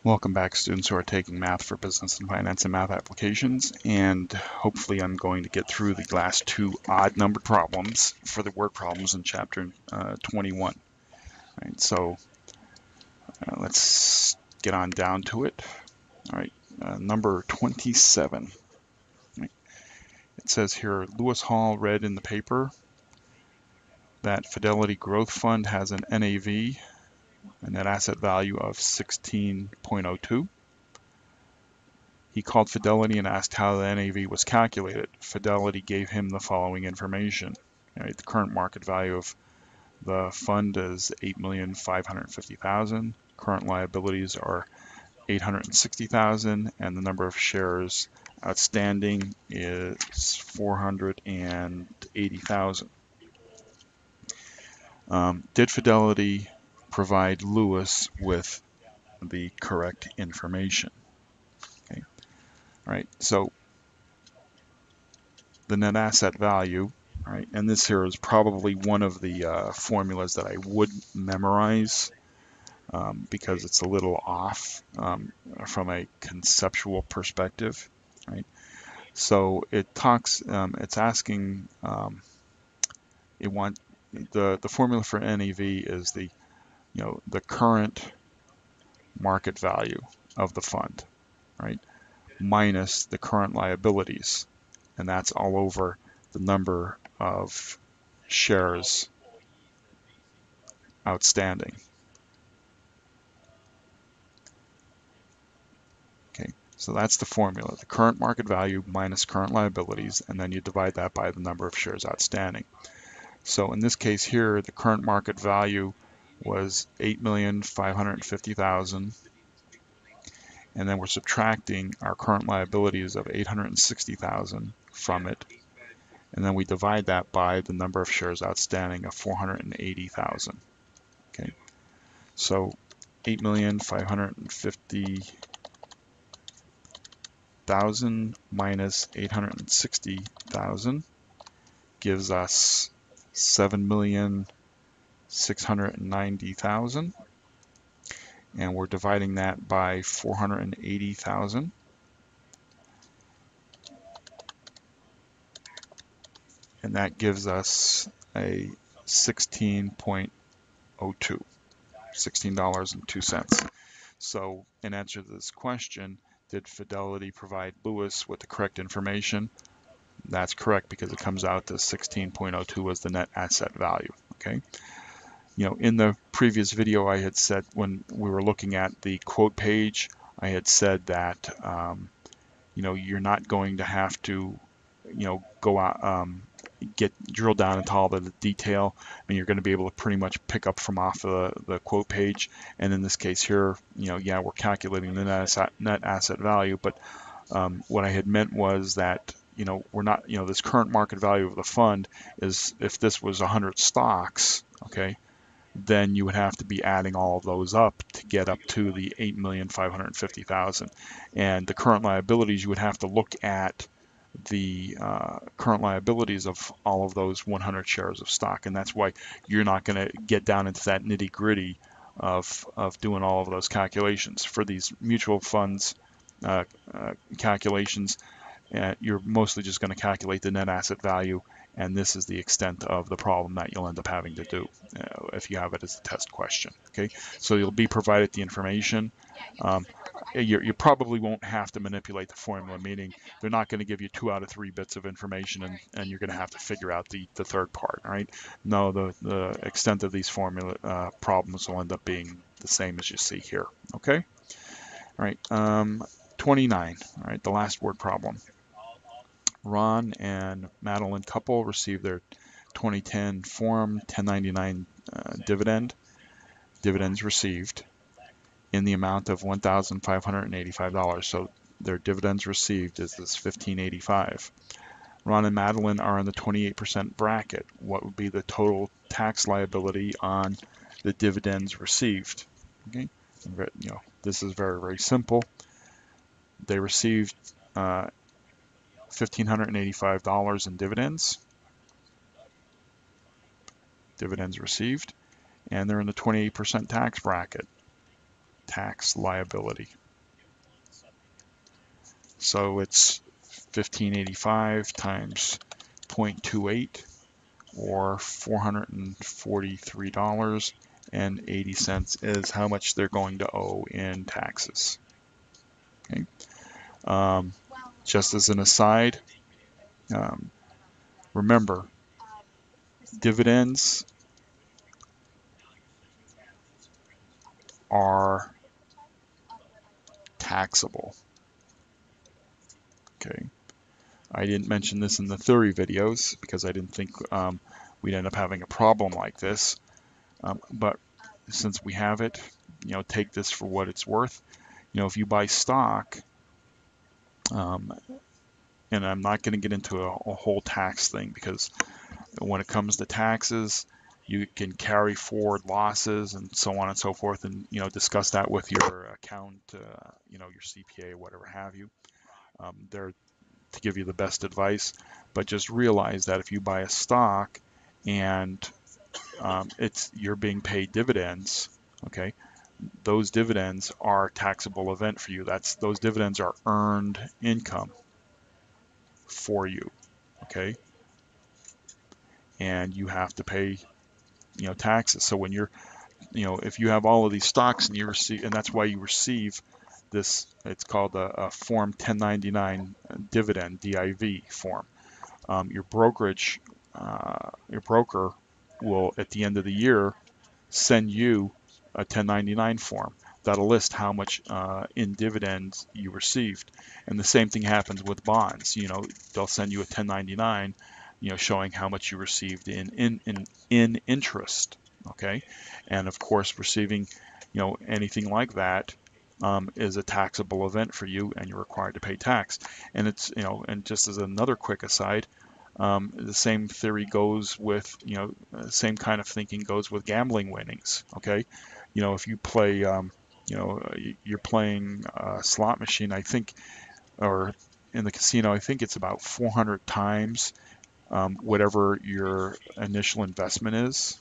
Welcome back, students who are taking Math for Business and Finance and Math applications, and hopefully I'm going to get through the last two odd numbered problems for the word problems in chapter 21. Right, so let's get on down to it. All right, number 27. Right. It says here, Lewis Hall read in the paper that Fidelity Growth Fund has an NAV, a net asset value of 16.02. He called Fidelity and asked how the NAV was calculated. Fidelity gave him the following information. Right, the current market value of the fund is $8,550,000. Current liabilities are $860,000, and the number of shares outstanding is 480,000. Did Fidelity provide Lewis with the correct information? Okay. All right. So the net asset value, right? And this here is probably one of the formulas that I would memorize because it's a little off from a conceptual perspective, right? So it talks, it's asking, the formula for NAV is the current market value of the fund, right? Minus the current liabilities, and that's all over the number of shares outstanding. Okay, so that's the formula, the current market value minus current liabilities, and then you divide that by the number of shares outstanding. So in this case here, the current market value was 8,550,000, and then we're subtracting our current liabilities of 860,000 from it, and then we divide that by the number of shares outstanding of 480,000. Okay, so 8,550,000 minus 860,000 gives us 7,690,000, and we're dividing that by 480,000. And that gives us a 16.02, $16.02. So in answer to this question, did Fidelity provide Lewis with the correct information? That's correct, because it comes out to 16.02 as the net asset value. Okay. In the previous video, I had said, when we were looking at the quote page, I had said that you're not going to have to go out, drill down into all the detail, and you're going to be able to pretty much pick up from off the quote page. And in this case here, yeah, we're calculating the net asset value, but what I had meant was that we're not, this current market value of the fund is, if this was 100 stocks, okay, then you would have to be adding all of those up to get up to the 8,550,000. And the current liabilities, you would have to look at the current liabilities of all of those 100 shares of stock, and that's why you're not going to get down into that nitty-gritty of doing all of those calculations. For these mutual funds calculations, you're mostly just going to calculate the net asset value, and this is the extent of the problem that you'll end up having to do if you have it as a test question. Okay, so you'll be provided the information. You probably won't have to manipulate the formula, meaning they're not going to give you 2 out of 3 bits of information, and you're going to have to figure out the third part. All right, no, the extent of these formula problems will end up being the same as you see here. Okay, all right, 29. All right, the last word problem. Ron and Madeline couple received their 2010 Form 1099 dividend. Dividends received in the amount of $1,585. So their dividends received is this $1,585. Ron and Madeline are in the 28% bracket. What would be the total tax liability on the dividends received? Okay, this is very, very simple. They received $1,585 in dividends. Dividends received, and they're in the 28% tax bracket. tax liability. So it's 1585 times 0.28 or $443.80 is how much they're going to owe in taxes. Okay. Just as an aside, remember, dividends are taxable. Okay. I didn't mention this in the theory videos because I didn't think we'd end up having a problem like this. But since we have it, take this for what it's worth. If you buy stock, and I'm not going to get into a whole tax thing because when it comes to taxes, you can carry forward losses and so on and so forth, and discuss that with your accountant, your CPA, whatever have you. They're to give you the best advice, but just realize that if you buy a stock and you're being paid dividends, okay, those dividends are a taxable event for you. Those dividends are earned income for you, okay, and you have to pay taxes. So when you're if you have all of these stocks and you receive, and that's why you receive this, it's called a Form 1099 dividend, DIV form. Your broker will, at the end of the year, send you a 1099 form that'll list how much in dividends you received. And the same thing happens with bonds. They'll send you a 1099, showing how much you received in interest. Okay, and of course, receiving, anything like that is a taxable event for you, and you're required to pay tax. And it's, and just as another quick aside, the same theory goes with, same kind of thinking goes with gambling winnings. Okay, if you play, you're playing a slot machine, I think, or in the casino, I think it's about 400 times whatever your initial investment is.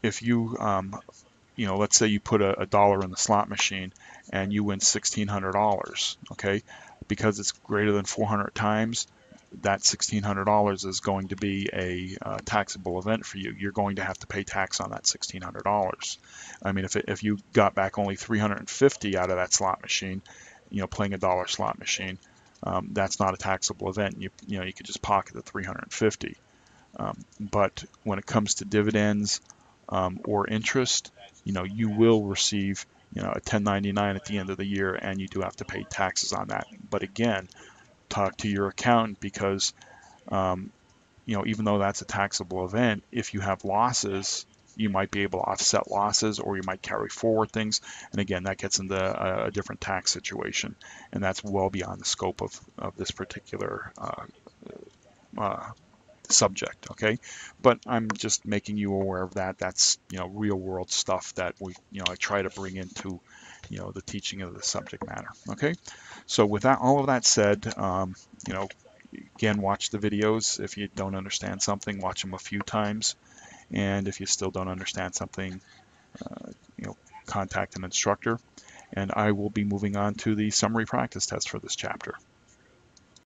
If you, let's say you put a dollar in the slot machine and you win $1,600, okay, because it's greater than 400 times, that $1,600 is going to be a taxable event for you. You're going to have to pay tax on that $1,600. I mean, if you got back only 350 out of that slot machine, playing a dollar slot machine, that's not a taxable event. You could just pocket the 350. But when it comes to dividends or interest, you will receive a 1099 at the end of the year, and you do have to pay taxes on that. But again, talk to your accountant because even though that's a taxable event, if you have losses, you might be able to offset losses, or you might carry forward things. And again, that gets into a different tax situation, and that's well beyond the scope of this particular subject. Okay, but I'm just making you aware of that. That's real world stuff that I try to bring into the teaching of the subject matter. Okay, so with that, all of that said, again, watch the videos. If you don't understand something, watch them a few times, and if you still don't understand something, contact an instructor. And I will be moving on to the summary practice test for this chapter.